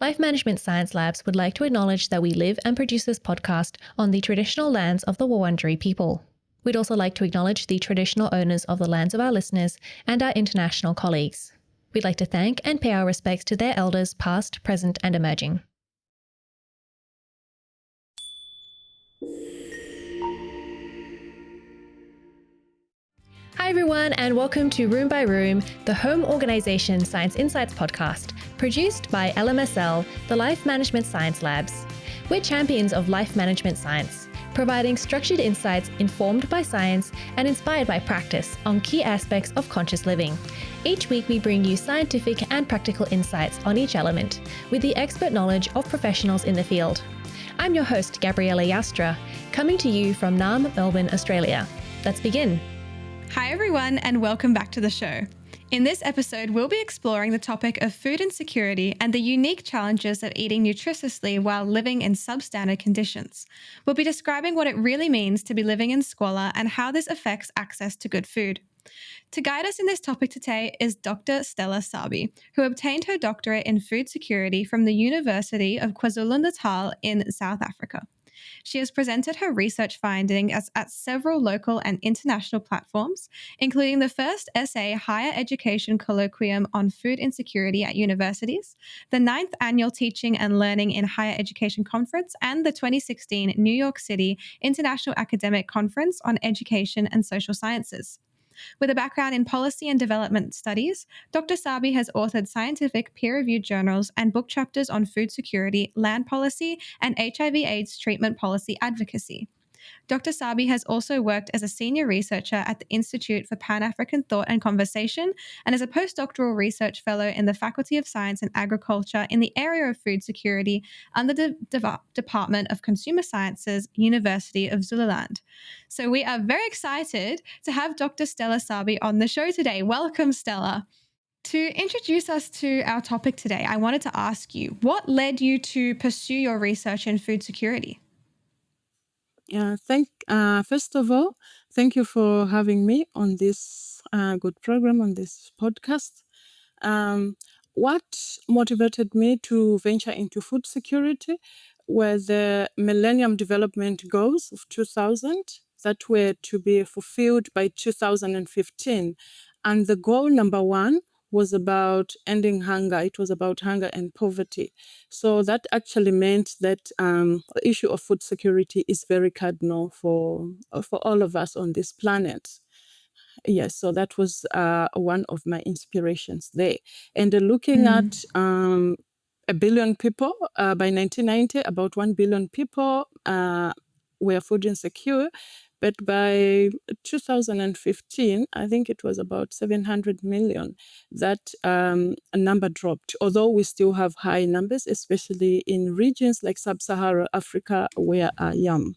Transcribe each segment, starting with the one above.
Life Management Science Labs would like to acknowledge that we live and produce this podcast on the traditional lands of the Wurundjeri people. We'd also like to acknowledge the traditional owners of the lands of our listeners and our international colleagues. We'd like to thank and pay our respects to their elders past, present and emerging. Hi everyone, and welcome to Room by Room, the home organisation Science Insights podcast, produced by LMSL, the Life Management Science Labs. We're champions of life management science, providing structured insights informed by science and inspired by practice on key aspects of conscious living. Each week we bring you scientific and practical insights on each element, with the expert knowledge of professionals in the field. I'm your host, Gabriella Yastra, coming to you from Naarm, Melbourne, Australia. Let's begin. Hi everyone, and welcome back to the show. In this episode, we'll be exploring the topic of food insecurity and the unique challenges of eating nutritiously while living in substandard conditions. We'll be describing what it really means to be living in squalor and how this affects access to good food. To guide us in this topic today is Dr. Stella Sabi, who obtained her doctorate in food security from the University of KwaZulu-Natal in South Africa. She has presented her research findings at several local and international platforms, including the first SA Higher Education Colloquium on Food Insecurity at universities, the 9th Annual Teaching and Learning in Higher Education Conference, and the 2016 New York City International Academic Conference on Education and Social Sciences. With a background in policy and development studies, Dr. Sabi has authored scientific peer-reviewed journals and book chapters on food security, land policy, and HIV/AIDS treatment policy advocacy. Dr. Sabi has also worked as a senior researcher at the Institute for Pan-African Thought and Conversation and as a postdoctoral research fellow in the Faculty of Science and Agriculture in the area of food security under the Department of Consumer Sciences, University of Zululand. So we are very excited to have Dr. Stella Sabi on the show today. Welcome, Stella. To introduce us to our topic today, I wanted to ask you, what led you to pursue your research in food security? First of all, thank you for having me on this good program, on this podcast. What motivated me to venture into food security were the Millennium Development Goals of 2000 that were to be fulfilled by 2015. And the goal number one was about ending hunger. It was about hunger and poverty. So that actually meant that the issue of food security is very cardinal for all of us on this planet. Yes, so that was one of my inspirations there. And looking at 1 billion people, by 1990, about 1 billion people were food insecure. But by 2015, I think it was about 700 million, that number dropped, although we still have high numbers, especially in regions like Sub-Saharan Africa, where I am.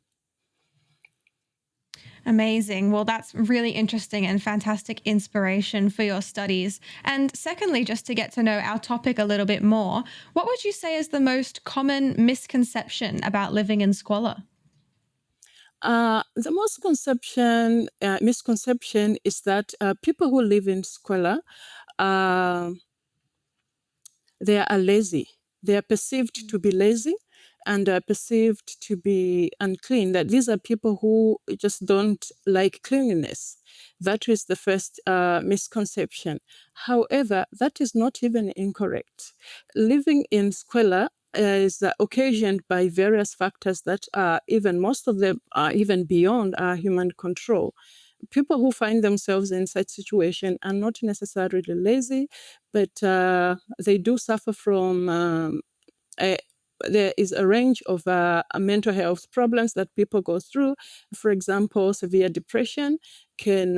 Amazing. Well, that's really interesting and fantastic inspiration for your studies. And secondly, just to get to know our topic a little bit more, what would you say is the most common misconception about living in squalor? The most misconception is that people who live in squalor, they are lazy. They are perceived to be lazy and are perceived to be unclean, that these are people who just don't like cleanliness. That is the first misconception. However, that is not even incorrect. Living in squalor is occasioned by various factors that are most of them are even beyond our human control. People who find themselves in such situation are not necessarily lazy, but they do suffer from there is a range of mental health problems that people go through. For example, severe depression can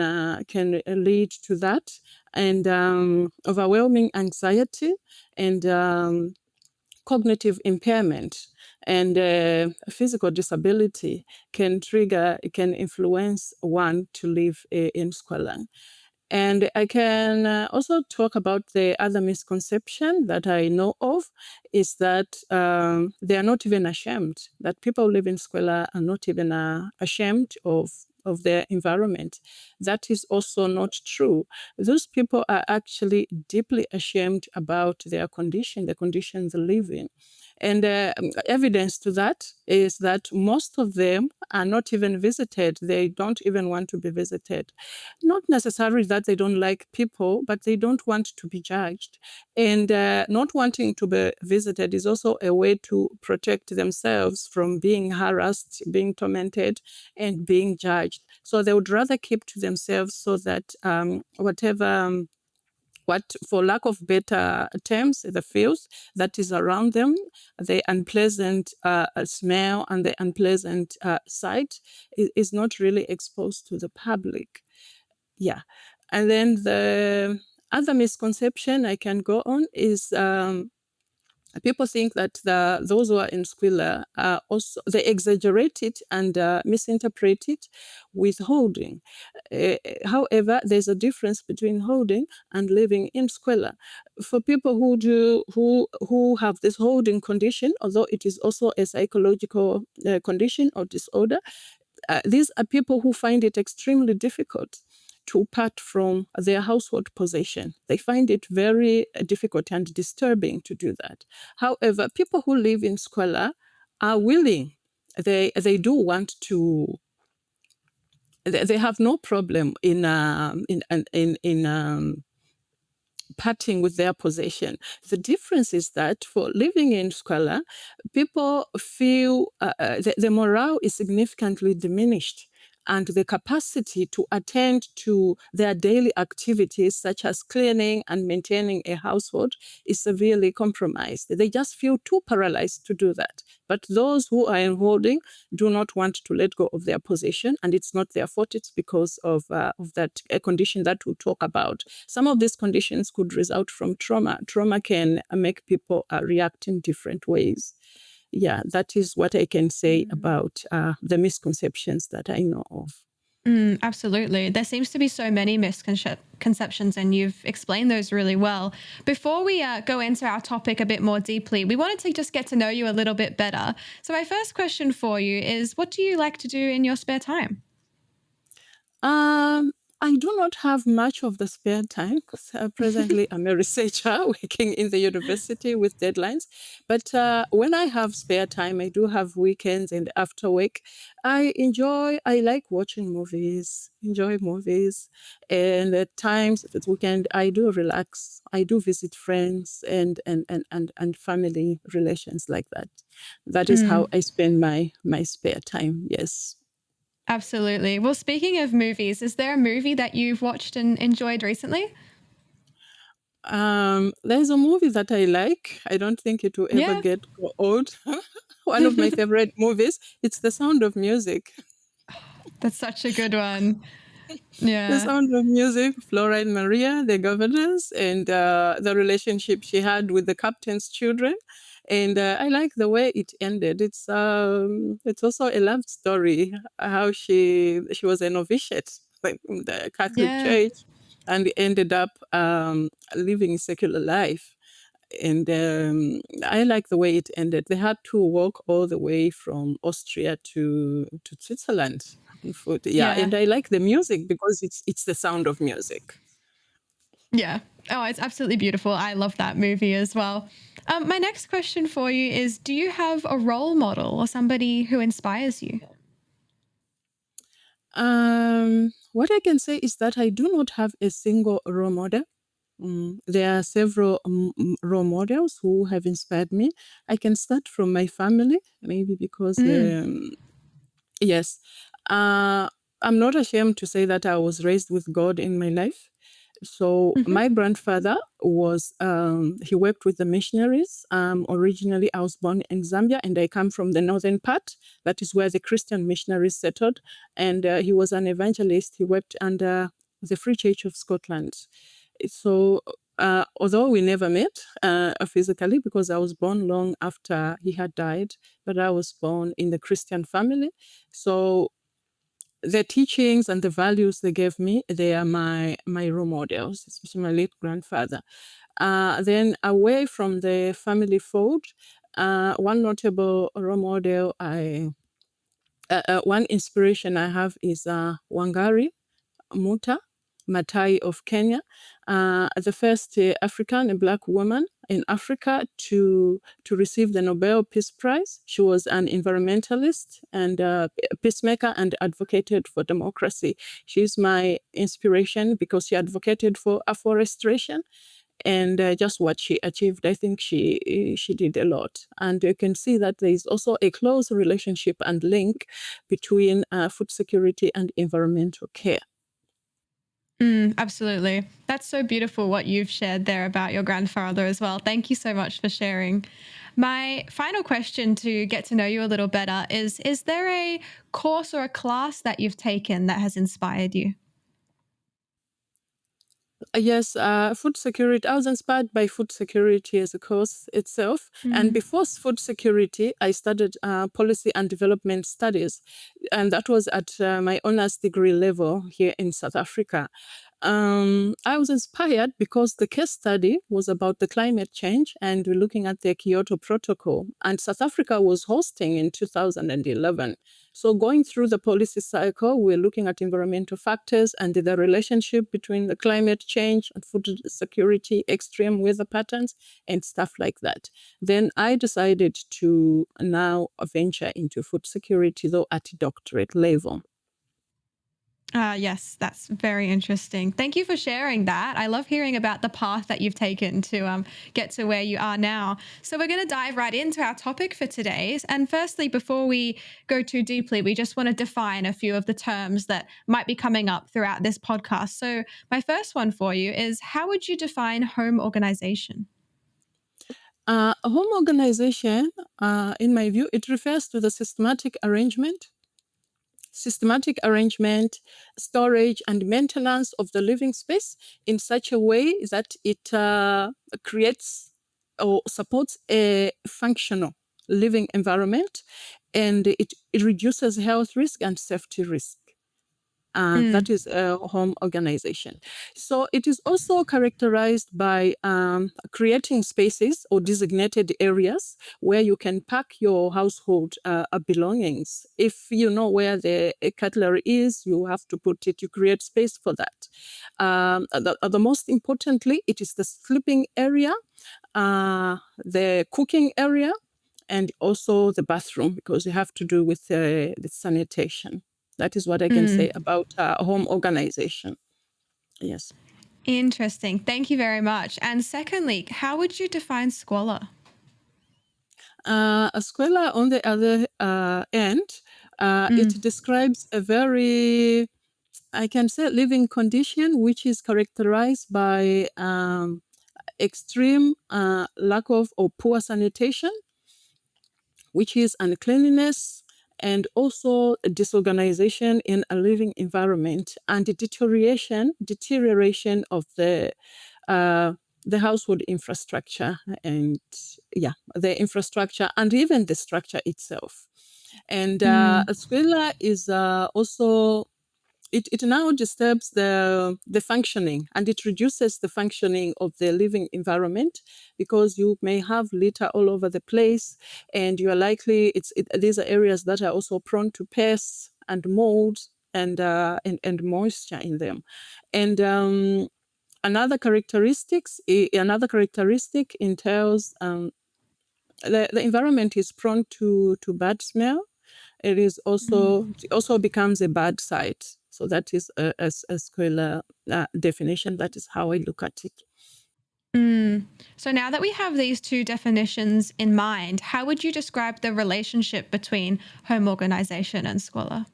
lead to that, and overwhelming anxiety and cognitive impairment and physical disability can influence one to live in squalor. And I can also talk about the other misconception that I know of, is that they are not even ashamed, that people who live in squalor are not even ashamed of of their environment. That is also not true. Those people are actually deeply ashamed about their condition, the conditions they live in. And evidence to that is that most of them are not even visited. They don't even want to be visited. Not necessarily that they don't like people, but they don't want to be judged. And not wanting to be visited is also a way to protect themselves from being harassed, being tormented, and being judged. So they would rather keep to themselves so that what, for lack of better terms, the filth that is around them, the unpleasant smell and the unpleasant sight is not really exposed to the public. Yeah. And then the other misconception I can go on is people think that those who are in Squalor are also, they exaggerate it and misinterpret it with holding. However, there's a difference between holding and living in Squalor. For people who have this holding condition, although it is also a psychological condition or disorder, these are people who find it extremely difficult to part from their household possession. They find it very difficult and disturbing to do that. However, people who live in Squalor are willing. They do want to. They have no problem in parting with their possession. The difference is that for living in Squalor, people feel the morale is significantly diminished, and the capacity to attend to their daily activities, such as cleaning and maintaining a household, is severely compromised. They just feel too paralyzed to do that. But those who are in holding do not want to let go of their possession, and it's not their fault. It's because of that condition that we'll talk about. Some of these conditions could result from trauma. Trauma can make people react in different ways. Yeah, that is what I can say about the misconceptions that I know of. Absolutely. There seems to be so many misconceptions, and you've explained those really well. Before we go into our topic a bit more deeply, we wanted to just get to know you a little bit better. So my first question for you is, what do you like to do in your spare time? I do not have much of the spare time because presently I'm a researcher working in the university with deadlines. But when I have spare time, I do have weekends and after work. I like watching movies, enjoy movies. And at times, if it's weekend, I do relax. I do visit friends and family relations like that. That is how I spend my spare time. Yes. Absolutely. Well, speaking of movies, is there a movie that you've watched and enjoyed recently? There's a movie that I like. I don't think it will ever Yeah. get old. One of my favorite movies. It's The Sound of Music. That's such a good one. The Yeah. Sound of Music, Flora and Maria, the governors, and the relationship she had with the captain's children. And I like the way it ended. It's also a love story. How she was a novitiate like, in the Catholic Yeah. Church, and ended up living a secular life. And I like the way it ended. They had to walk all the way from Austria to Switzerland. Yeah, Yeah. and I like the music because it's the sound of music. Yeah. Oh, it's absolutely beautiful. I love that movie as well. My next question for you is, do you have a role model or somebody who inspires you? What I can say is that I do not have a single role model. There are several role models who have inspired me. I can start from my family, maybe because Mm. yes. I'm not ashamed to say that I was raised with God in my life. So Hmm. my grandfather he worked with the missionaries. Originally, I was born in Zambia and I come from the northern part. That is where the Christian missionaries settled. And he was an evangelist. He worked under the Free Church of Scotland. So although we never met physically because I was born long after he had died, but I was born in the Christian family. So the teachings and the values they gave me, they are my role models, especially my late grandfather. Then away from the family fold, one notable role model one inspiration I have is Wangari Muta Matai of Kenya, the first African, a black woman in Africa to receive the Nobel Peace Prize. She was an environmentalist and peacemaker and advocated for democracy. She's my inspiration because she advocated for afforestation and just what she achieved. I think she did a lot, and you can see that there is also a close relationship and link between food security and environmental care. Absolutely. That's so beautiful what you've shared there about your grandfather as well. Thank you so much for sharing. My final question to get to know you a little better is there a course or a class that you've taken that has inspired you? Yes, food security. I was inspired by food security as a course itself. And before food security, I studied policy and development studies. And that was at my honors degree level here in South Africa. I was inspired because the case study was about the climate change and we're looking at the Kyoto Protocol. And South Africa was hosting in 2011. So going through the policy cycle, we're looking at environmental factors and the relationship between the climate change and food security, extreme weather patterns, and stuff like that. Then I decided to now venture into food security, though at doctorate level. Yes, that's very interesting. Thank you for sharing that. I love hearing about the path that you've taken to get to where you are now. So we're going to dive right into our topic for today. And firstly, before we go too deeply, we just want to define a few of the terms that might be coming up throughout this podcast. So my first one for you is, how would you define home organization? Home organization, in my view, it refers to the systematic arrangement, storage, and maintenance of the living space in such a way that it creates or supports a functional living environment, and it reduces health risk and safety risk. That is a home organization. So it is also characterized by creating spaces or designated areas where you can pack your household belongings. If you know where the cutlery is, you have to put it, you create space for that. The most importantly, it is the sleeping area, the cooking area, and also the bathroom, because you have to do with the sanitation. That is what I can say about home organization. Yes. Interesting. Thank you very much. And secondly, how would you define squalor? A squalor, on the other end, it describes a very, I can say, living condition which is characterized by extreme lack of or poor sanitation, which is uncleanliness, and also disorganization in a living environment, and the deterioration of the household infrastructure, and the infrastructure and even the structure itself. And Squalor is also, it now disturbs the functioning, and it reduces the functioning of the living environment, because you may have litter all over the place, and you are likely, these are areas that are also prone to pests and mold and moisture in them. And another characteristic entails the environment is prone to bad smell. It also becomes a bad site. So that is a squalor definition. That is how I look at it. So now that we have these two definitions in mind, how would you describe the relationship between home organization and squalor?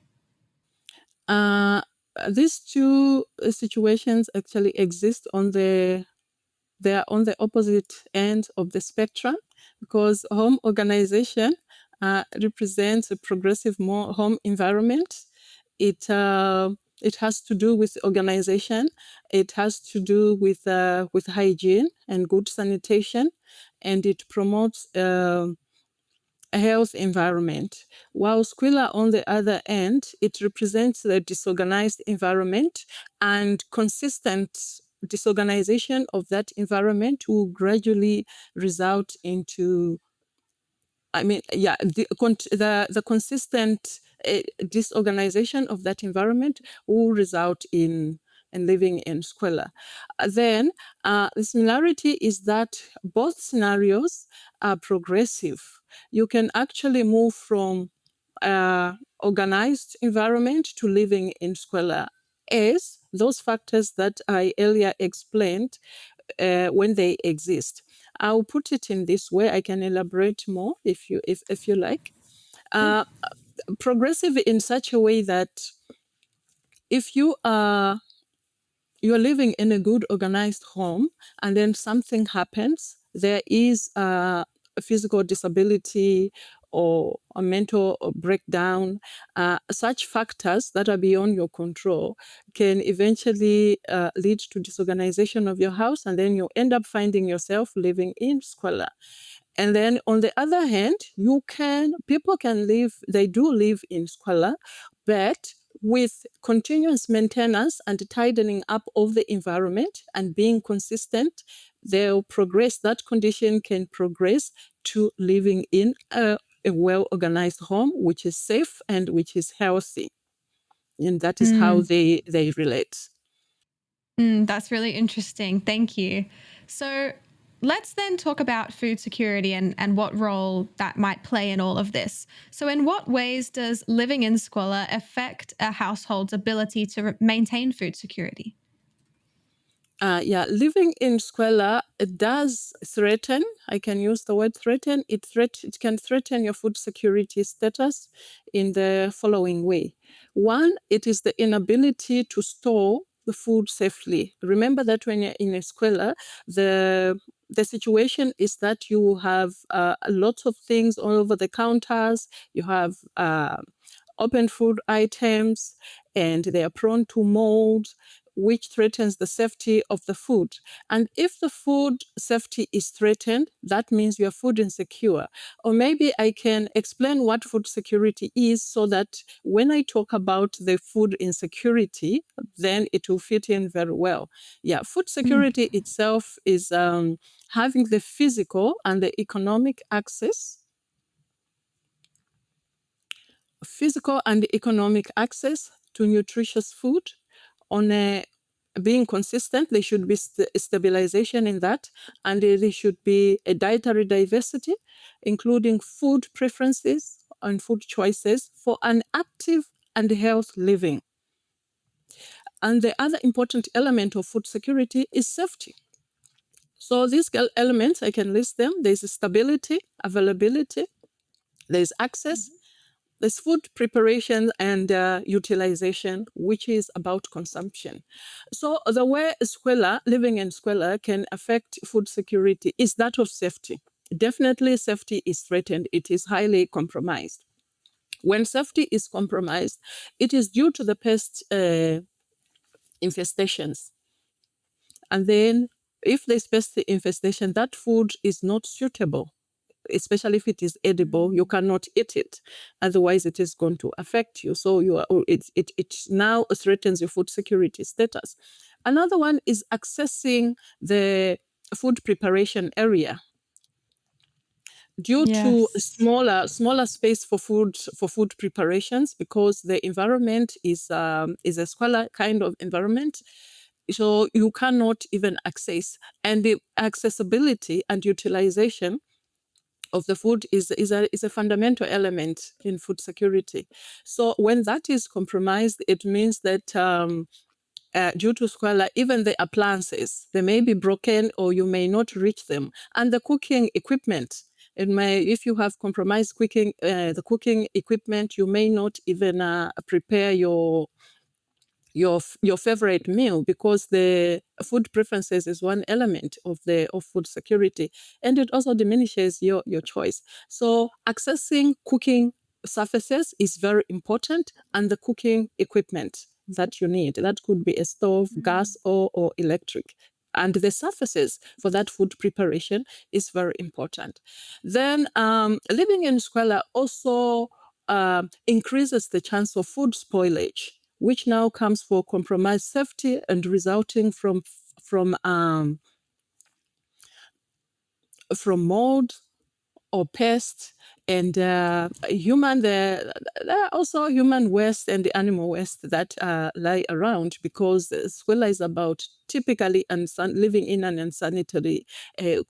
These two situations actually exist they are on the opposite end of the spectrum, because home organization represents a progressive home environment. It has to do with organization. It has to do with hygiene and good sanitation, and it promotes a health environment. While squalor, on the other end, it represents the disorganized environment, and consistent disorganization of that environment will gradually result into, the consistent disorganization of that environment will result in living in squalor. Then the similarity is that both scenarios are progressive. You can actually move from organized environment to living in squalor as those factors that I earlier explained when they exist. I'll put it in this way. I can elaborate more if you like. Progressive in such a way that if you're living in a good organized home and then something happens, there is a physical disability or a mental breakdown, such factors that are beyond your control can eventually lead to disorganization of your house, and then you end up finding yourself living in squalor. And then on the other hand, people can live, they do live in squalor, but with continuous maintenance and tidying up of the environment and being consistent, they'll progress. That condition can progress to living in a well-organized home, which is safe and which is healthy. And that is how they relate. That's really interesting. Thank you. So let's then talk about food security and what role that might play in all of this. So, in what ways does living in squalor affect a household's ability to maintain food security? Living in squalor does threaten. I can use the word threaten. It can threaten your food security status in the following way. One, it is the inability to store the food safely. Remember that when you're in a squalor, the situation is that you have a lot of things all over the counters. You have open food items, and they are prone to mold, which threatens the safety of the food. And if the food safety is threatened, that means you are food insecure. Or maybe I can explain what food security is so that when I talk about the food insecurity, then it will fit in very well. Yeah, food security itself is having the physical and the economic access to nutritious food on a being consistent. There should be stabilization in that, and there should be a dietary diversity, including food preferences and food choices for an active and health living. And the other important element of food security is safety. So these elements, I can list them. There's stability, availability, there's access, there's food preparation and utilization, which is about consumption. So the way living in squalor can affect food security is that of safety. Definitely safety is threatened. It is highly compromised. When safety is compromised, it is due to the pest infestations. And then if there's pest infestation, that food is not suitable, especially if it is edible. You cannot eat it, otherwise it is going to affect you. So it now threatens your food security status. Another one is accessing the food preparation area. Due to smaller space for food preparations, because the environment is a squalor kind of environment, so you cannot even access. And the accessibility and utilization of the food is a fundamental element in food security. So when that is compromised, it means that due to squalor, even the appliances, they may be broken or you may not reach them. And the cooking equipment, if you have compromised the cooking equipment, you may not even prepare your favorite meal, because the food preferences is one element of food security, and it also diminishes your choice. So accessing cooking surfaces is very important, and the cooking equipment that you need, that could be a stove, gas, or electric, and the surfaces for that food preparation is very important. Then living in squalor also increases the chance of food spoilage, which now comes for compromised safety and resulting from mold or pests, And there are also human waste and animal waste that lie around, because Squalor is about typically living in an unsanitary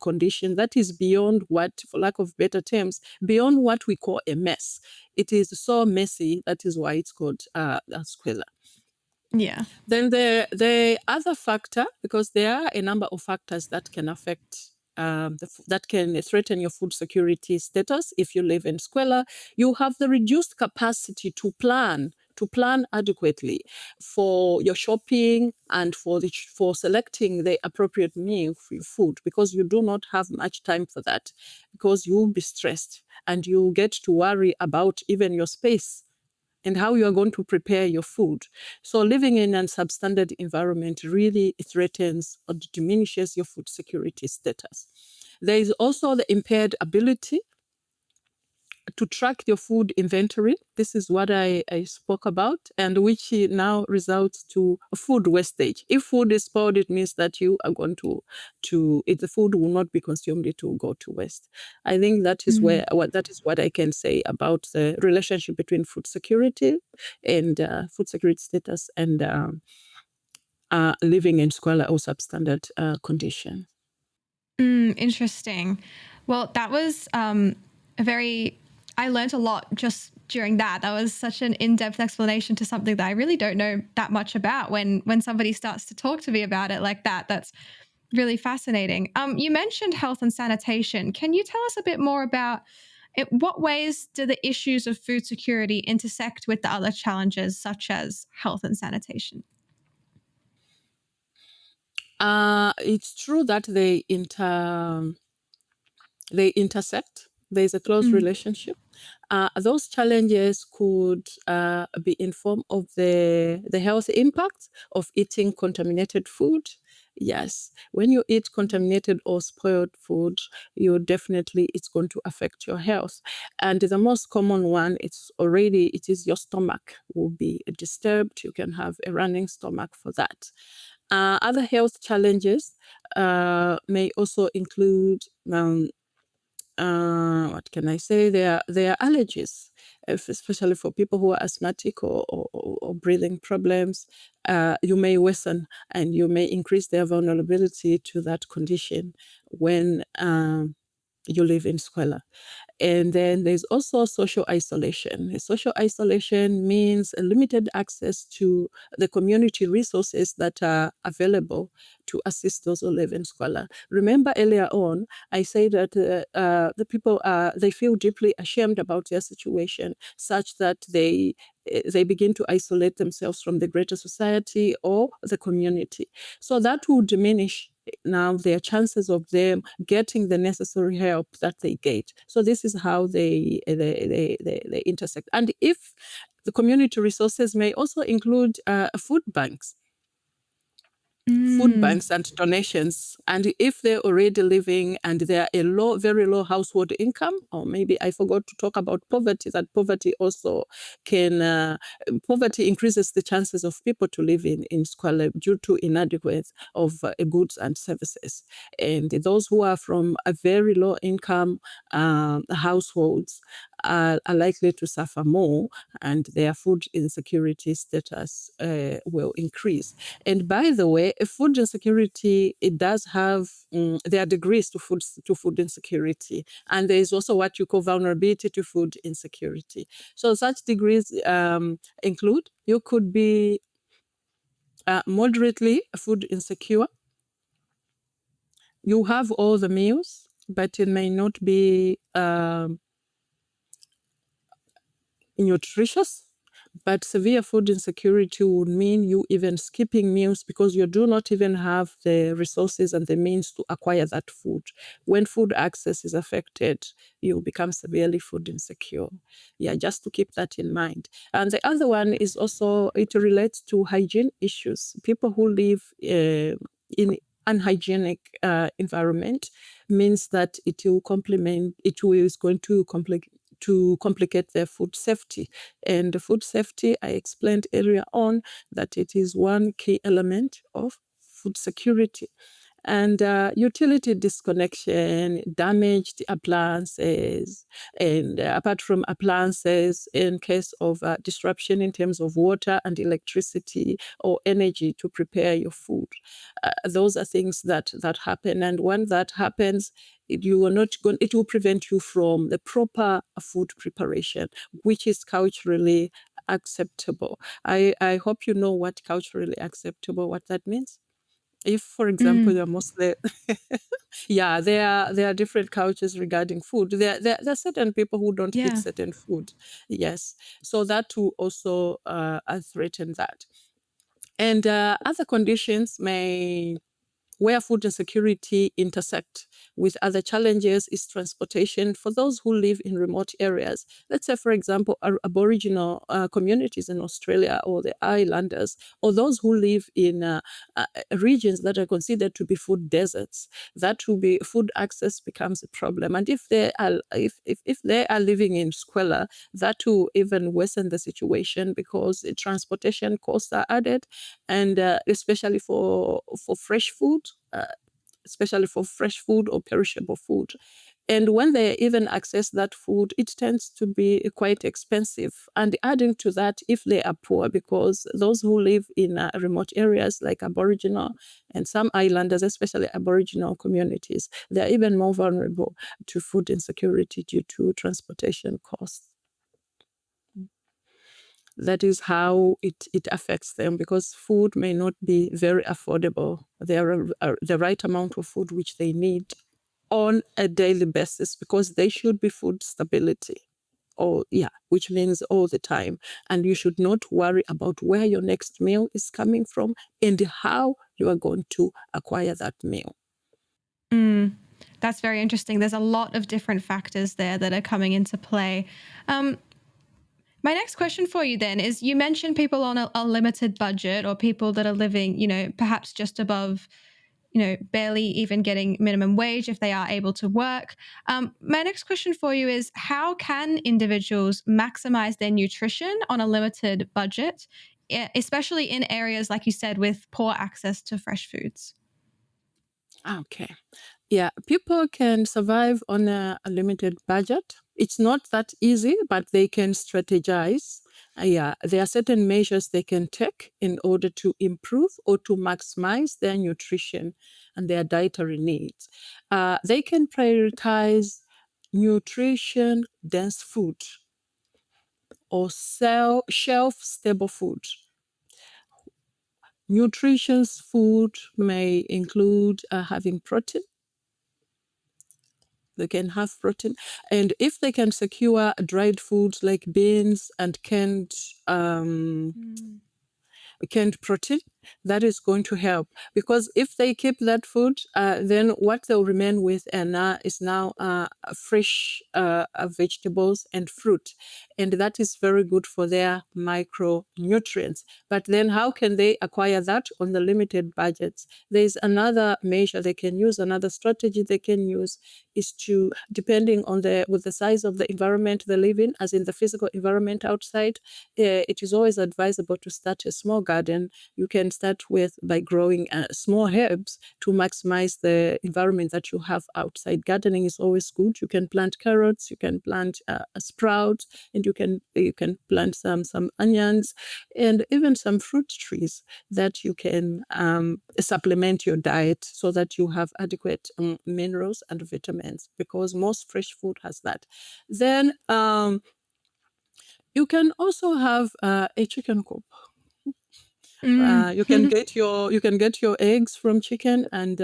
condition that is beyond what, for lack of better terms, beyond what we call a mess. It is so messy, that is why it's called Squalor. Yeah. Then the other factor, because there are a number of factors that can affect that can threaten your food security status if you live in Squalor. You have the reduced capacity to plan adequately for your shopping and for selecting the appropriate meal for your food, because you do not have much time for that, because you will be stressed and you get to worry about even your space and how you are going to prepare your food. So living in a substandard environment really threatens or diminishes your food security status. There is also the impaired ability to track your food inventory. This is what I spoke about, and which now results to food wastage. If food is spoiled, it means that you are going if the food will not be consumed, it will go to waste. I think that is what I can say about the relationship between food security and food security status and living in Squalor or substandard conditions. Interesting. Well, that was I learned a lot just during that. That was such an in-depth explanation to something that I really don't know that much about. When somebody starts to talk to me about it like that, that's really fascinating. You mentioned health and sanitation. Can you tell us a bit more about what ways do the issues of food security intersect with the other challenges, such as health and sanitation? It's true that they intersect. There's a close relationship. Those challenges could be in form of the health impacts of eating contaminated food. Yes, when you eat contaminated or spoiled food, it's going to affect your health. And the most common one, it is your stomach will be disturbed. You can have a running stomach for that. Other health challenges may also include what can I say? There are allergies, especially for people who are asthmatic or breathing problems. You may worsen and you may increase their vulnerability to that condition when you live in Squalor. And then there's also social isolation. Social isolation means a limited access to the community resources that are available to assist those who live in Squalor. Remember earlier on, I said that the people they feel deeply ashamed about their situation, such that they begin to isolate themselves from the greater society or the community. So that will diminish now their chances of them getting the necessary help that they get. So this is how they intersect. And if the community resources may also include food banks. Food banks and donations. And if they're already living and they're very low household income, or maybe I forgot to talk about poverty, that poverty also poverty increases the chances of people to live in Squalor due to inadequate of goods and services. And those who are from a very low income households are likely to suffer more, and their food insecurity status will increase. And by the way, food insecurity, it does have, there are degrees to food insecurity. And there is also what you call vulnerability to food insecurity. So such degrees include, you could be moderately food insecure. You have all the meals, but it may not be nutritious. But severe food insecurity would mean you even skipping meals because you do not even have the resources and the means to acquire that food. When food access is affected, you become severely food insecure. Yeah, just to keep that in mind. And the other one is also, it relates to hygiene issues. People who live in unhygienic environment means that it is going to complicate their food safety. And the food safety, I explained earlier on that it is one key element of food security. and utility disconnection, damaged appliances, and apart from appliances, in case of disruption in terms of water and electricity or energy to prepare your food. Those are things that happen, and when that happens, it will prevent you from the proper food preparation, which is culturally acceptable. I hope you know what culturally acceptable, what that means. If, for example, you're Muslim, yeah, there are different cultures regarding food. There are certain people who don't eat Yeah. certain food. Yes, so that will also threaten that. And other conditions may where food insecurity intersect with other challenges is transportation for those who live in remote areas. Let's say, for example, Aboriginal communities in Australia, or the islanders, or those who live in regions that are considered to be food deserts. That will be food access becomes a problem. And if they are living in Squalor, that will even worsen the situation, because transportation costs are added, and especially for fresh food, especially for fresh food or perishable food. And when they even access that food, it tends to be quite expensive. And adding to that, if they are poor, because those who live in remote areas like Aboriginal and some islanders, especially Aboriginal communities, they are even more vulnerable to food insecurity due to transportation costs. That is how it affects them, because food may not be very affordable. There are the right amount of food which they need on a daily basis, because they should be food stability. Which means all the time. And you should not worry about where your next meal is coming from and how you are going to acquire that meal. That's very interesting. There's a lot of different factors there that are coming into play. My next question for you then is, you mentioned people on a limited budget, or people that are living, perhaps just above, barely even getting minimum wage if they are able to work. My next question for you is, how can individuals maximize their nutrition on a limited budget, especially in areas, like you said, with poor access to fresh foods? Okay. Yeah, people can survive on a limited budget. It's not that easy, but they can strategize. There are certain measures they can take in order to improve or to maximize their nutrition and their dietary needs. They can prioritize nutrition dense food or shelf stable food. Nutritious food may include having protein. They can have protein. And if they can secure dried foods like beans and canned protein, that is going to help, because if they keep that food, then what they'll remain with is now fresh vegetables and fruit, and that is very good for their micronutrients. But then how can they acquire that on the limited budgets? There's another measure they can use, another strategy they can use, is to, depending on with the size of the environment they live in, as in the physical environment outside, it is always advisable to start a small garden. You can start by growing small herbs to maximize the environment that you have outside. Gardening is always good. You can plant carrots, you can plant a sprout, and you can plant some onions, and even some fruit trees that you can supplement your diet, so that you have adequate minerals and vitamins, because most fresh food has that. Then you can also have a chicken coop. You can get your eggs from chicken, and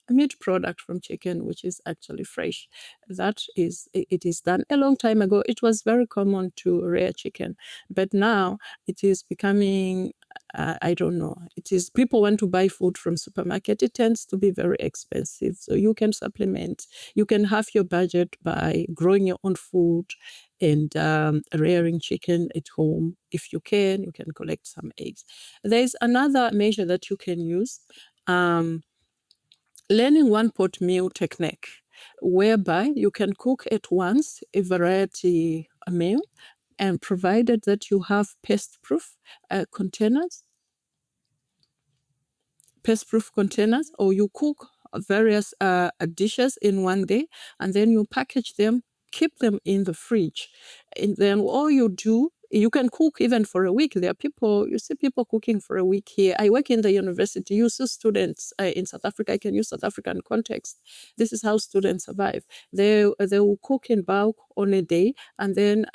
a meat product from chicken, which is actually fresh. It is done. A long time ago, it was very common to rear chicken, but now it is becoming, I don't know. It is, people want to buy food from supermarket. It tends to be very expensive. So you can supplement. You can have your budget by growing your own food and rearing chicken at home. If you can collect some eggs. There's another measure that you can use, learning one pot meal technique, whereby you can cook at once a variety meal, and provided that you have pest-proof containers. pest-proof containers, or you cook various dishes in one day, and then you package them, keep them in the fridge. And then all you do, you can cook even for a week. There are people, you see people cooking for a week here. I work in the university. You see students in South Africa. I can use South African context. This is how students survive. They will cook in bulk on a day, and then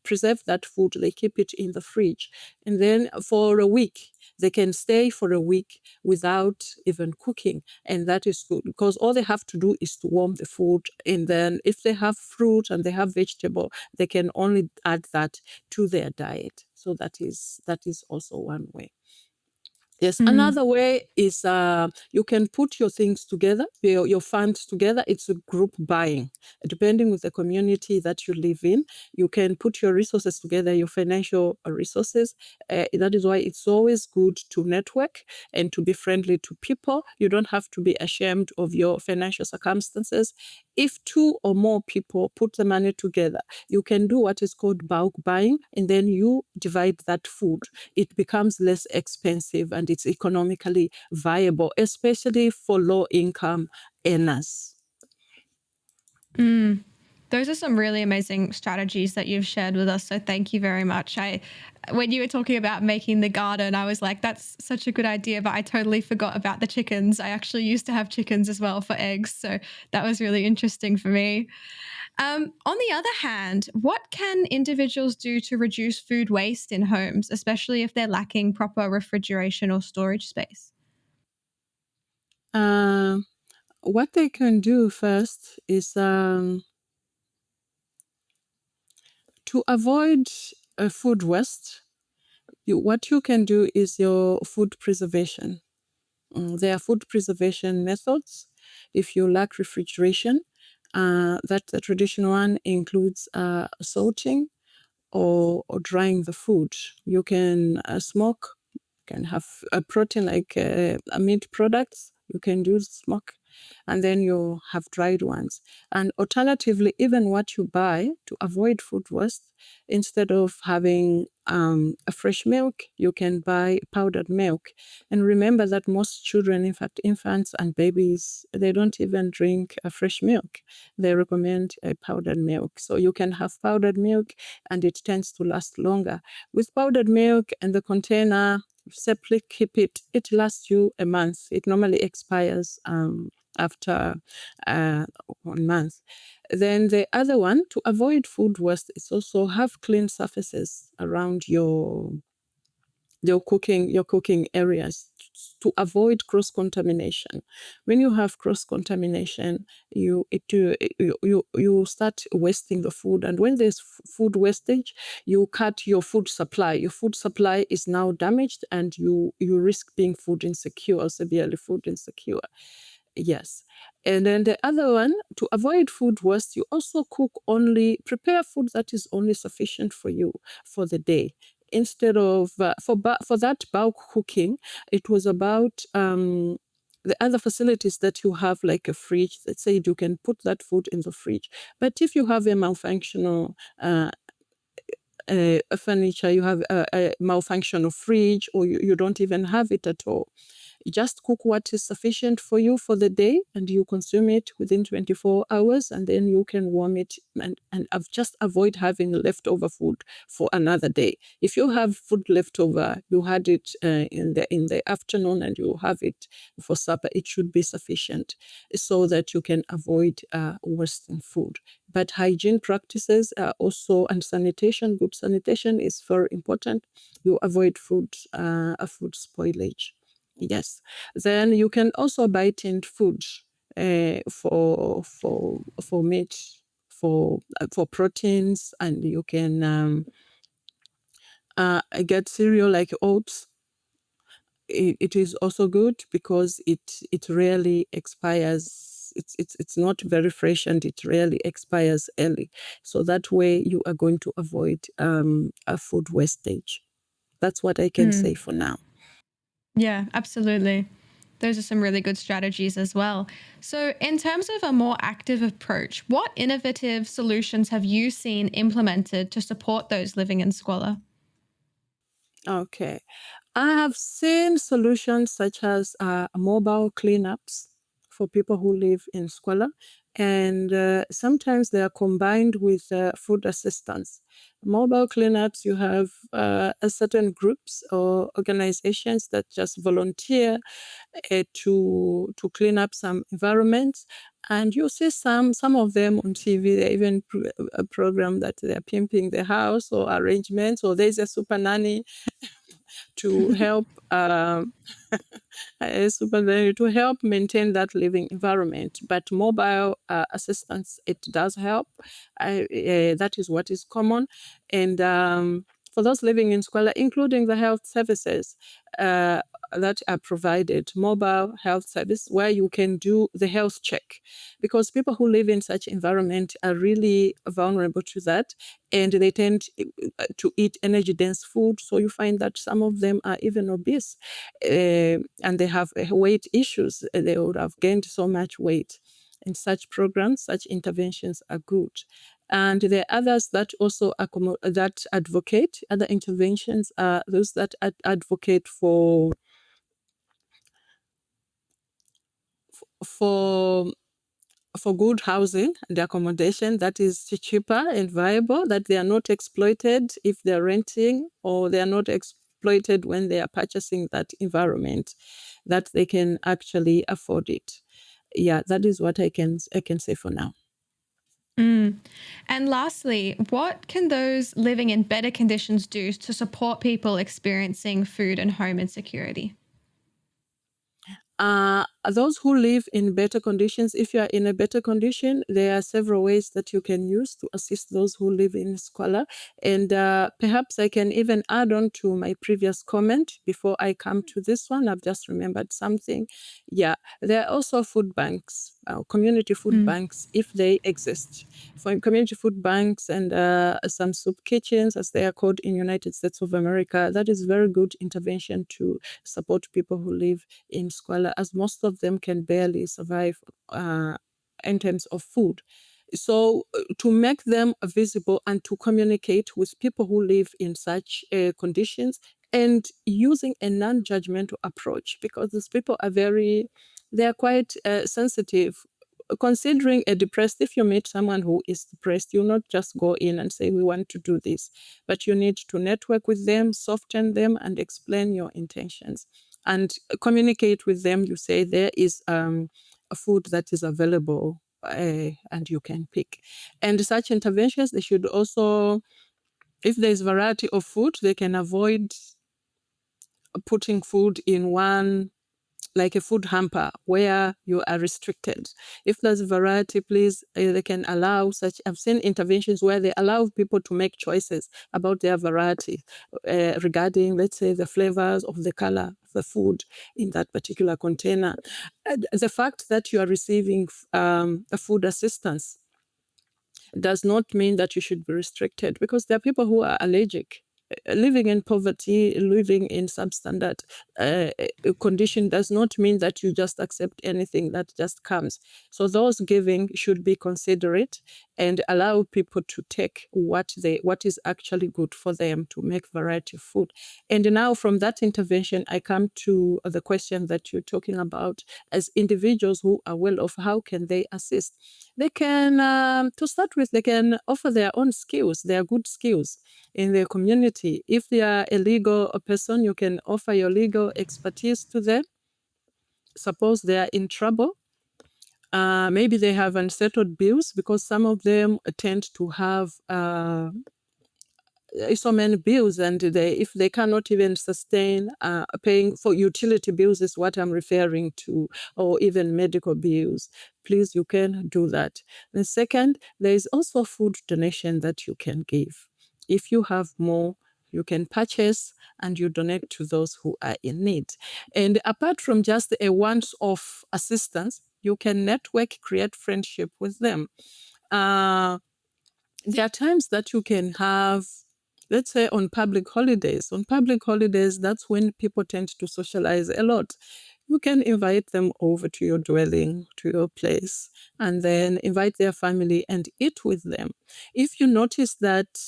preserve that food. They keep it in the fridge. And then for a week, they can stay for a week without even cooking. And that is good, because all they have to do is to warm the food. And then if they have fruit and they have vegetable, they can only add that to their diet. So that is also one way. Yes, another way is you can put your things together, your funds together. It's a group buying. Depending with the community that you live in, you can put your resources together, your financial resources. That is why it's always good to network and to be friendly to people. You don't have to be ashamed of your financial circumstances. If 2 or more people put the money together, you can do what is called bulk buying, and then you divide that food. It becomes less expensive and it's economically viable, especially for low-income earners. Those are some really amazing strategies that you've shared with us. So thank you very much. When you were talking about making the garden, I was like, that's such a good idea, but I totally forgot about the chickens. I actually used to have chickens as well for eggs. So that was really interesting for me. On the other hand, what can individuals do to reduce food waste in homes, especially if they're lacking proper refrigeration or storage space? What they can do first is to avoid food waste. What you can do is your food preservation. There are food preservation methods. If you lack refrigeration, that the traditional one includes salting or drying the food. You can smoke, you can have a protein like meat products. You can do smoke, and then you have dried ones. And alternatively, even what you buy to avoid food waste, instead of having a fresh milk, you can buy powdered milk. And remember that most children, in fact, infants and babies, they don't even drink a fresh milk. They recommend a powdered milk. So you can have powdered milk, and it tends to last longer. With powdered milk and the container, simply keep it. It lasts you a month. It normally expires after 1 month. Then the other one, to avoid food waste, is also have clean surfaces around your cooking areas to avoid cross-contamination. When you have cross-contamination, you start wasting the food. And when there's food wastage, you cut your food supply. Your food supply is now damaged, and you risk being food insecure or severely food insecure. Yes. And then the other one, to avoid food waste, you also prepare food that is only sufficient for you for the day. Instead of, for that bulk cooking, it was about the other facilities that you have, like a fridge. Let's say you can put that food in the fridge. But if you have a malfunctional furniture, you have a malfunctional fridge, or you don't even have it at all, you just cook what is sufficient for you for the day, and you consume it within 24 hours, and then you can warm it and just avoid having leftover food for another day. If you have food leftover, you had it in the afternoon and you have it for supper, it should be sufficient so that you can avoid wasting food. But hygiene practices are also, and sanitation, good sanitation is very important. You avoid food spoilage. Yes. Then you can buy tinned food for meat, for proteins, and you can get cereal like oats. It is also good because it rarely expires. It's not very fresh, and it rarely expires early. So that way you are going to avoid a food wastage. That's what I can say for now. Yeah, absolutely. Those are some really good strategies as well. So, in terms of a more active approach, what innovative solutions have you seen implemented to support those living in squalor? Okay. I have seen solutions such as mobile cleanups for people who live in Squalor, and sometimes they are combined with food assistance. Mobile cleanups, you have certain groups or organizations that just volunteer to clean up some environments. And you see some of them on TV. They even a program that they're pimping the house or arrangements, or there's a super nanny to help to help maintain that living environment. But mobile assistance, it does help. That is what is common. And for those living in Squalor, including the health services that are provided, mobile health service, where you can do the health check. Because people who live in such environment are really vulnerable to that, and they tend to eat energy-dense food. So you find that some of them are even obese, and they have weight issues. They would have gained so much weight. In such programs, such interventions are good. And there are others that also that advocate. Other interventions are those that advocate for good housing and accommodation that is cheaper and viable, that they are not exploited if they're renting, or they are not exploited when they are purchasing that environment, that they can actually afford it. Yeah, that is what I can say for now. And lastly, what can those living in better conditions do to support people experiencing food and home insecurity? Those who live in better conditions, if you are in a better condition, there are several ways that you can use to assist those who live in Squalor. And perhaps I can even add on to my previous comment before I come to this one. I've just remembered something. Yeah, there are also food banks, community food banks, if they exist. For community food banks and some soup kitchens, as they are called in United States of America, that is very good intervention to support people who live in Squalor, as most of them can barely survive in terms of food. So to make them visible and to communicate with people who live in such conditions, and using a non-judgmental approach, because these people are they are quite sensitive. Considering a depressed, if you meet someone who is depressed, you'll not just go in and say, we want to do this, but you need to network with them, soften them, and explain your intentions. And communicate with them. You say there is a food that is available and you can pick. And such interventions, they should also, if there's variety of food, they can avoid putting food in one, like a food hamper where you are restricted. If there's variety, please, they can allow such. I've seen interventions where they allow people to make choices about their variety regarding, let's say, the flavors of the color of the food in that particular container. The fact that you are receiving a food assistance does not mean that you should be restricted, because there are people who are allergic. Living in poverty, living in substandard condition does not mean that you just accept anything that just comes. So those giving should be considerate and allow people to take what is actually good for them, to make variety of food. And now from that intervention, I come to the question that you're talking about. As individuals who are well off, how can they assist? They can, to start with, they can offer their own skills, their good skills in their community. If they are a legal person, you can offer your legal expertise to them. Suppose they are in trouble. Maybe they have unsettled bills, because some of them tend to have so many bills, and if they cannot even sustain paying for utility bills, is what I'm referring to, or even medical bills, please, you can do that. The second, there is also food donation that you can give. If you have more, you can purchase and you donate to those who are in need. And apart from just a once-off assistance, you can network, create friendship with them. There are times that you can have, let's say, on public holidays. On public holidays, that's when people tend to socialize a lot. You can invite them over to your dwelling, to your place, and then invite their family and eat with them. If you notice that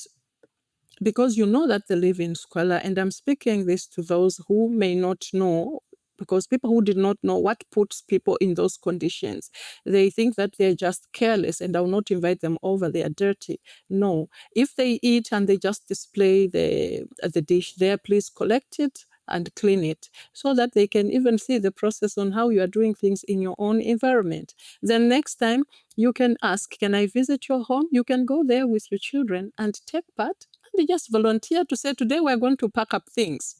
because you know that they live in Squalor, and I'm speaking this to those who may not know, because people who did not know what puts people in those conditions, they think that they're just careless and I'll not invite them over, they are dirty. No, if they eat and they just display the dish there, please collect it and clean it so that they can even see the process on how you are doing things in your own environment. Then next time you can ask, can I visit your home? You can go there with your children and take part, and they just volunteer to say, today we're going to pack up things.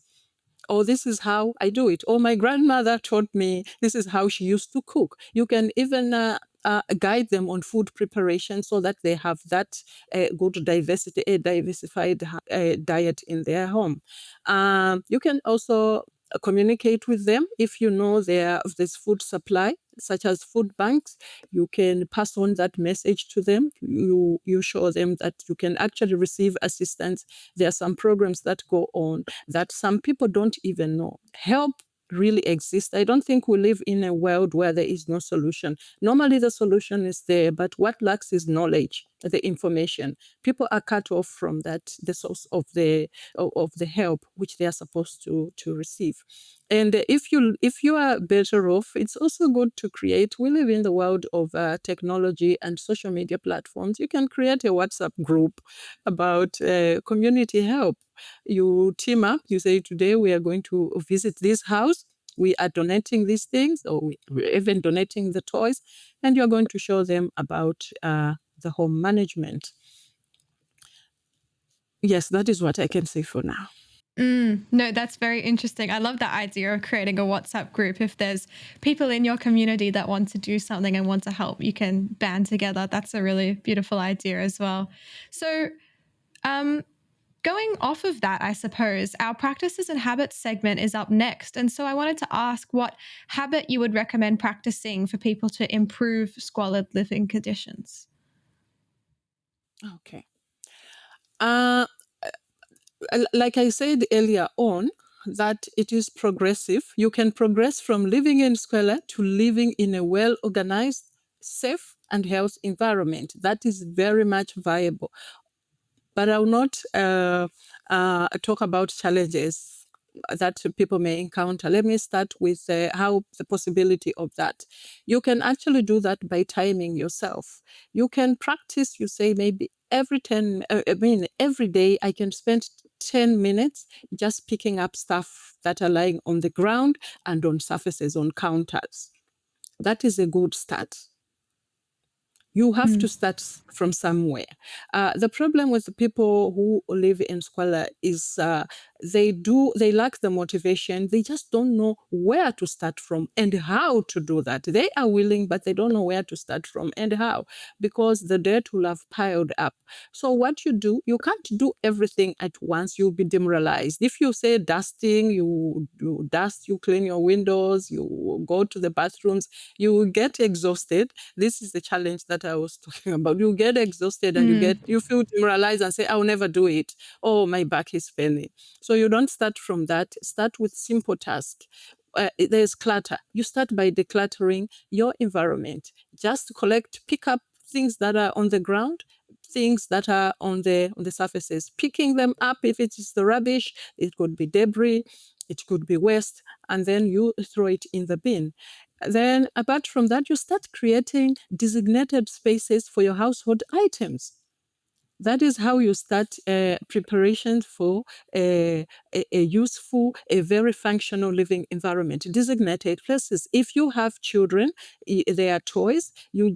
Or this is how I do it. Or my grandmother taught me, this is how she used to cook. You can even guide them on food preparation so that they have that good diversified diet in their home. You can also communicate with them if you know there's food supply, such as food banks. You can pass on that message to them. You show them that you can actually receive assistance. There are some programs that go on that some people don't even know. Help really exists. I don't think we live in a world where there is no solution. Normally the solution is there, but what lacks is knowledge, the information. People are cut off from that, the source of the help which they are supposed to receive. And if you are better off, it's also good to create. We live in the world of technology and social media platforms. You can create a WhatsApp group about community help. You team up, you say, today we are going to visit this house. We are donating these things, or we're even donating the toys, and you're going to show them about the home management. Yes, that is what I can say for now. No, that's very interesting. I love that idea of creating a WhatsApp group. If there's people in your community that want to do something and want to help, you can band together. That's a really beautiful idea as well. So, going off of that, I suppose, our practices and habits segment is up next. And so I wanted to ask what habit you would recommend practicing for people to improve squalid living conditions. Okay. Like I said earlier on, that it is progressive. You can progress from living in Squalor to living in a well-organized, safe, and healthy environment. That is very much viable. But I will not talk about challenges that people may encounter. Let me start with how the possibility of that. You can actually do that by timing yourself. You can practice, you say maybe every day I can spend 10 minutes just picking up stuff that are lying on the ground and on surfaces, on counters. That is a good start. You have to start from somewhere. The problem with the people who live in Squalor is they lack the motivation. They just don't know where to start from and how to do that. They are willing, but they don't know where to start from and how, because the dirt will have piled up. So what you do, you can't do everything at once. You'll be demoralized. If you say dusting, you dust, you clean your windows, you go to the bathrooms, you will get exhausted. This is the challenge that I was talking about. You get exhausted and you feel demoralized and say, I'll never do it. Oh, my back is paining. So you don't start from that. Start with simple tasks. There's clutter. You start by decluttering your environment. Just pick up things that are on the ground, things that are on the surfaces, picking them up. If it is the rubbish, it could be debris, it could be waste, and then you throw it in the bin. Then, apart from that, you start creating designated spaces for your household items. That is how you start preparation for a useful, a very functional living environment. Designated places. If you have children, their toys, you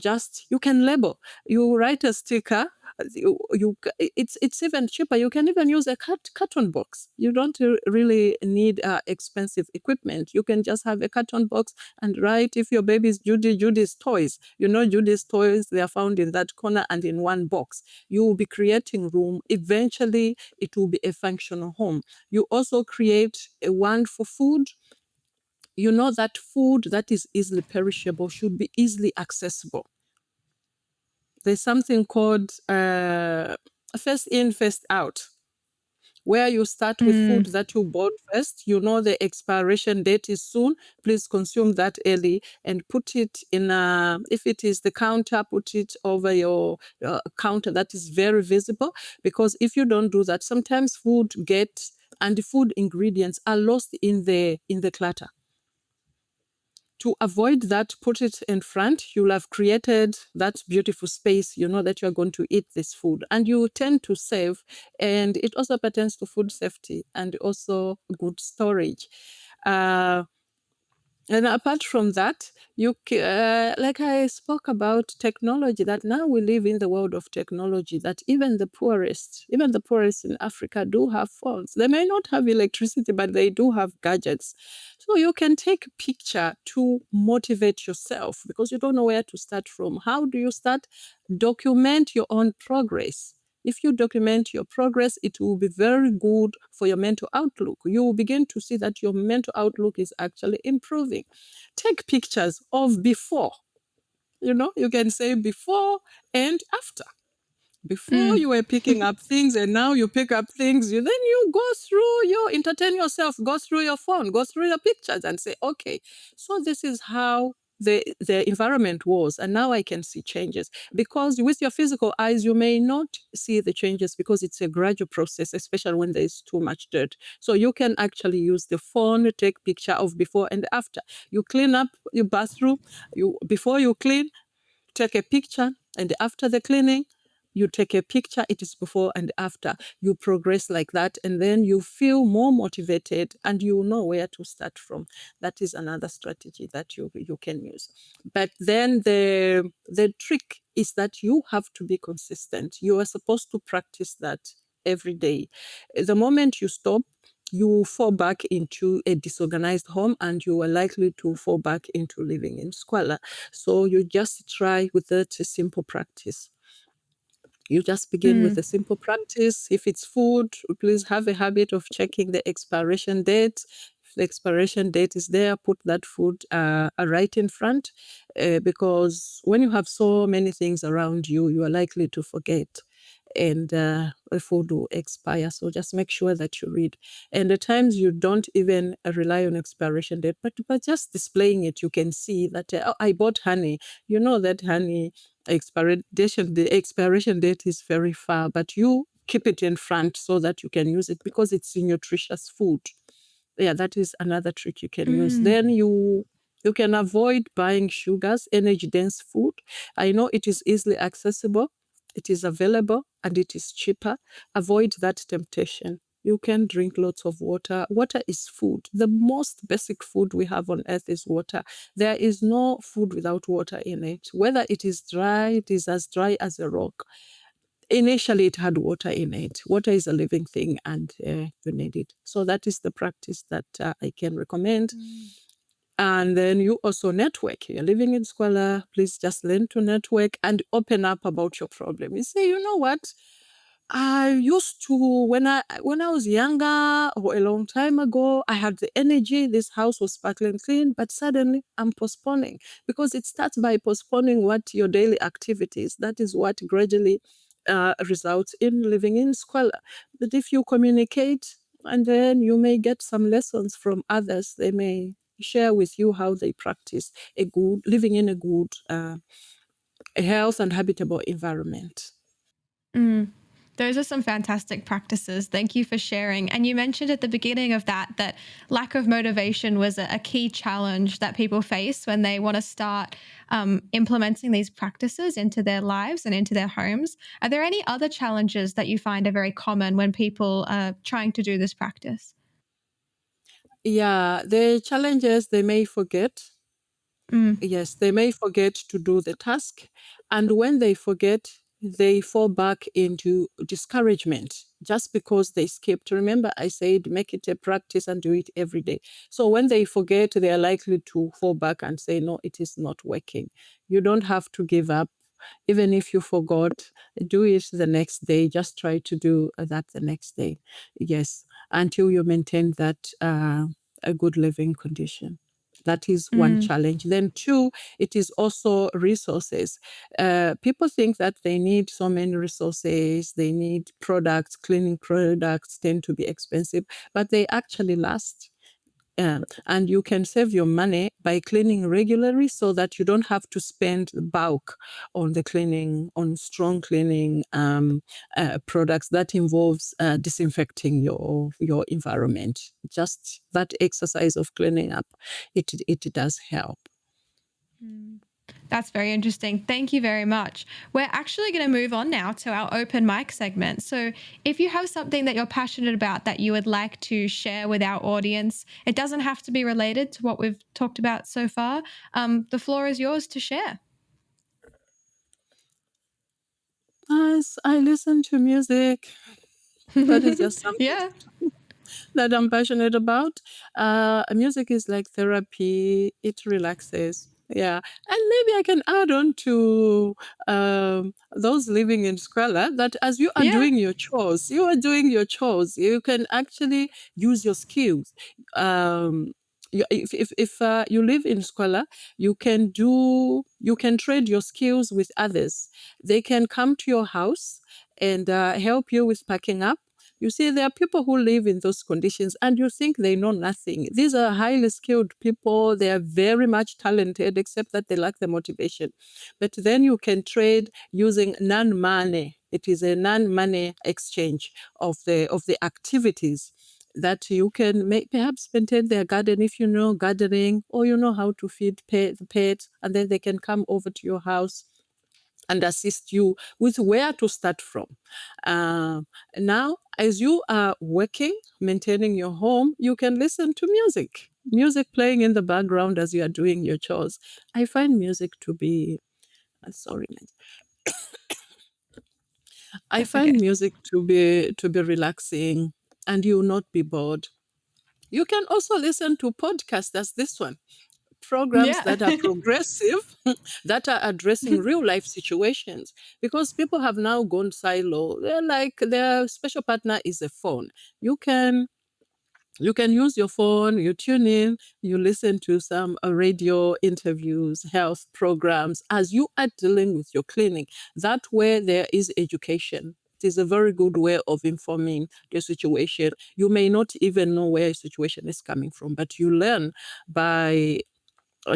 can label. You write a sticker. It's even cheaper. You can even use a carton box. You don't really need expensive equipment. You can just have a carton box and write, if your baby is Judy's toys. You know Judy's toys, they are found in that corner and in one box. You will be creating room. Eventually, it will be a functional home. You also create a one for food. You know that food that is easily perishable should be easily accessible. There's something called first in, first out. where you start with food that you bought first. You know the expiration date is soon. Please consume that early and put it in if it is the counter, put it over your counter that is very visible. Because if you don't do that, sometimes food gets and the food ingredients are lost in the clutter. To avoid that, put it in front. You'll have created that beautiful space. You know that you're going to eat this food and you tend to save. And it also pertains to food safety and also good storage. And apart from that, like I spoke about technology, that now we live in the world of technology, that even the poorest in Africa do have phones. They may not have electricity, but they do have gadgets. So you can take a picture to motivate yourself because you don't know where to start from. How do you start? Document your own progress. If you document your progress, it will be very good for your mental outlook. You will begin to see that your mental outlook is actually improving. Take pictures of before. You can say before and after. Before you were picking up things and now you pick up things, then you go through, you entertain yourself, go through your phone, go through your pictures and say, okay, so this is how the environment was, and now I can see changes. Because with your physical eyes, you may not see the changes because it's a gradual process, especially when there's too much dirt. So you can actually use the phone to take picture of before and after. You clean up your bathroom, before you clean, take a picture, and after the cleaning, you take a picture. It is before and after. You progress like that, and then you feel more motivated and you know where to start from. That is another strategy that you can use. But then the trick is that you have to be consistent. You are supposed to practice that every day. The moment you stop, you fall back into a disorganized home and you are likely to fall back into living in squalor. So you just try with that simple practice. You just begin with a simple practice. If it's food, please have a habit of checking the expiration date. If the expiration date is there, put that food right in front because when you have so many things around you, you are likely to forget and the food will expire. So just make sure that you read. And at times you don't even rely on expiration date, but just displaying it, you can see that I bought honey. You know that honey the expiration date is very far, but you keep it in front so that you can use it because it's nutritious food. Yeah, that is another trick you can use. Then you can avoid buying sugars, energy dense food. I know it is easily accessible, it is available, and it is cheaper. Avoid that temptation. You can drink lots of water. Water is food. The most basic food we have on earth is water. There is no food without water in it. Whether it is dry, it is as dry as a rock. Initially, it had water in it. Water is a living thing and you need it. So that is the practice that I can recommend. And then you also network. You're living in Squalor, please just learn to network and open up about your problem. You say, you know what? I used to, when I was younger or a long time ago, I had the energy, this house was sparkling clean, but suddenly I'm postponing because it starts by postponing what your daily activities. That is what gradually results in living in squalor. But if you communicate, and then you may get some lessons from others, they may share with you how they practice living in a good health and habitable environment. Those are some fantastic practices. Thank you for sharing. And you mentioned at the beginning of that lack of motivation was a key challenge that people face when they want to start implementing these practices into their lives and into their homes. Are there any other challenges that you find are very common when people are trying to do this practice? Yeah, the challenges they may forget. Yes, they may forget to do the task. And when they forget, they fall back into discouragement just because they skipped. Remember, I said make it a practice and do it every day. So when they forget, they are likely to fall back and say, no, it is not working. You don't have to give up. Even if you forgot, do it the next day. Just try to do that the next day. Yes, until you maintain that a good living condition. That is one challenge. Then two, it is also resources. People think that they need so many resources, they need products, cleaning products tend to be expensive, but they actually last. And you can save your money by cleaning regularly so that you don't have to spend the bulk on the cleaning, on strong cleaning products that involves disinfecting your environment. Just that exercise of cleaning up, it does help. That's very interesting. Thank you very much. We're actually going to move on now to our open mic segment. So if you have something that you're passionate about that you would like to share with our audience, it doesn't have to be related to what we've talked about so far. The floor is yours to share. As I listen to music, that is just something Yeah. that I'm passionate about. Music is like therapy. It relaxes. Yeah. And maybe I can add on to those living in Squalor that as you are Yeah. doing your chores, you can actually use your skills. If you live in Squalor, you can trade your skills with others. They can come to your house and help you with packing up. You see, there are people who live in those conditions and you think they know nothing. These are highly skilled people. They are very much talented, except that they lack the motivation. But then you can trade using non-money. It is a non-money exchange of the activities that you can perhaps maintain their garden if you know gardening or you know how to feed pets, and then they can come over to your house and assist you with where to start from. Now, as you are working, maintaining your home, you can listen to music playing in the background as you are doing your chores. I find music to be, sorry, I That's find okay. music to be relaxing, and you will not be bored. You can also listen to podcasts as this one, programs Yeah. that are progressive, that are addressing real life situations, because people have now gone silo. They're like their special partner is a phone. You can use your phone, you tune in, you listen to some radio interviews, health programs as you are dealing with your cleaning. That way there is education. It is a very good way of informing the situation. You may not even know where a situation is coming from, but you learn by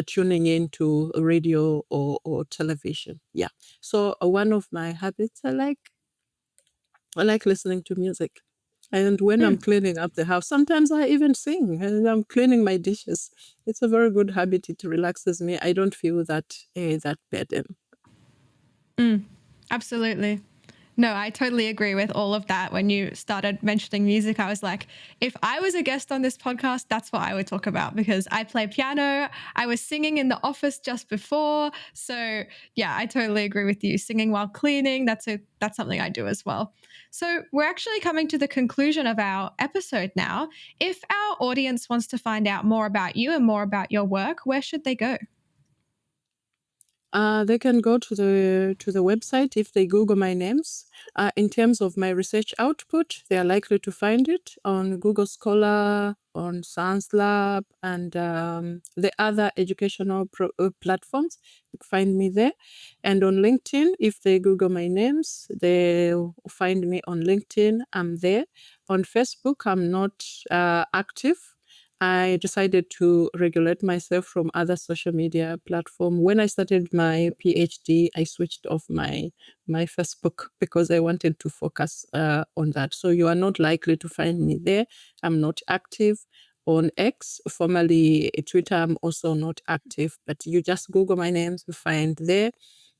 tuning into radio or television. Yeah. So one of my habits, I like listening to music. And when I'm cleaning up the house, sometimes I even sing and I'm cleaning my dishes. It's a very good habit. It relaxes me. I don't feel that burden. Absolutely. No, I totally agree with all of that. When you started mentioning music, I was like, if I was a guest on this podcast, that's what I would talk about because I play piano. I was singing in the office just before. So, yeah, I totally agree with you. Singing while cleaning, that's something I do as well. So, we're actually coming to the conclusion of our episode now. If our audience wants to find out more about you and more about your work, where should they go? They can go to the website if they Google my names. In terms of my research output, they are likely to find it on Google Scholar, on Science Lab, and the other educational platforms. You can find me there. And on LinkedIn, if they Google my names, they'll find me on LinkedIn. I'm there. On Facebook, I'm not active. I decided to regulate myself from other social media platform. When I started my PhD, I switched off my Facebook because I wanted to focus on that. So you are not likely to find me there. I'm not active on X, formerly Twitter. I'm also not active, but you just Google my names, you find there.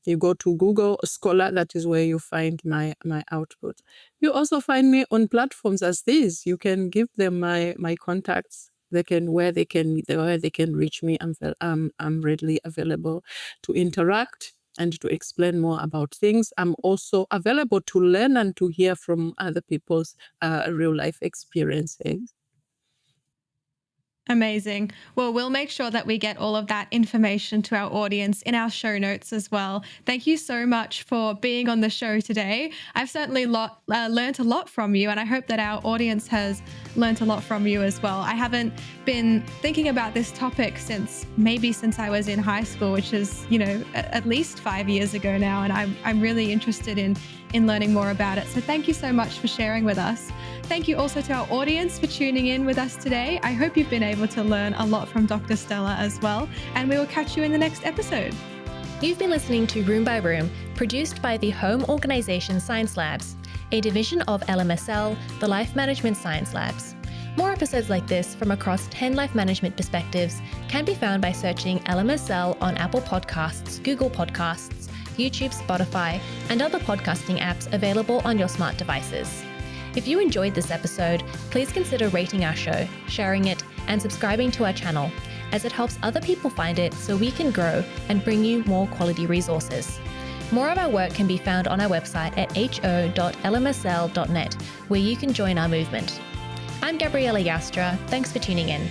You go to Google Scholar, that is where you find my output. You also find me on platforms as these. You can give them my contacts. Where they can reach me. I'm readily available to interact and to explain more about things. I'm also available to learn and to hear from other people's real life experiences. Amazing. Well, we'll make sure that we get all of that information to our audience in our show notes as well. Thank you so much for being on the show today. I've certainly learned a lot from you, and I hope that our audience has learned a lot from you as well. I haven't been thinking about this topic since I was in high school, which is, at least 5 years ago now, and I'm really interested in learning more about it. So thank you so much for sharing with us. Thank you also to our audience for tuning in with us today. I hope you've been able to learn a lot from Dr. Stella as well, and we will catch you in the next episode. You've been listening to Room by Room, produced by the Home Organisation Science Labs, a division of LMSL, the Life Management Science Labs. More episodes like this from across 10 life management perspectives can be found by searching LMSL on Apple Podcasts, Google Podcasts, YouTube, Spotify, and other podcasting apps available on your smart devices. If you enjoyed this episode, please consider rating our show, sharing it, and subscribing to our channel, as it helps other people find it so we can grow and bring you more quality resources. More of our work can be found on our website at ho.lmsl.net, where you can join our movement. I'm Gabriella Yastra. Thanks for tuning in.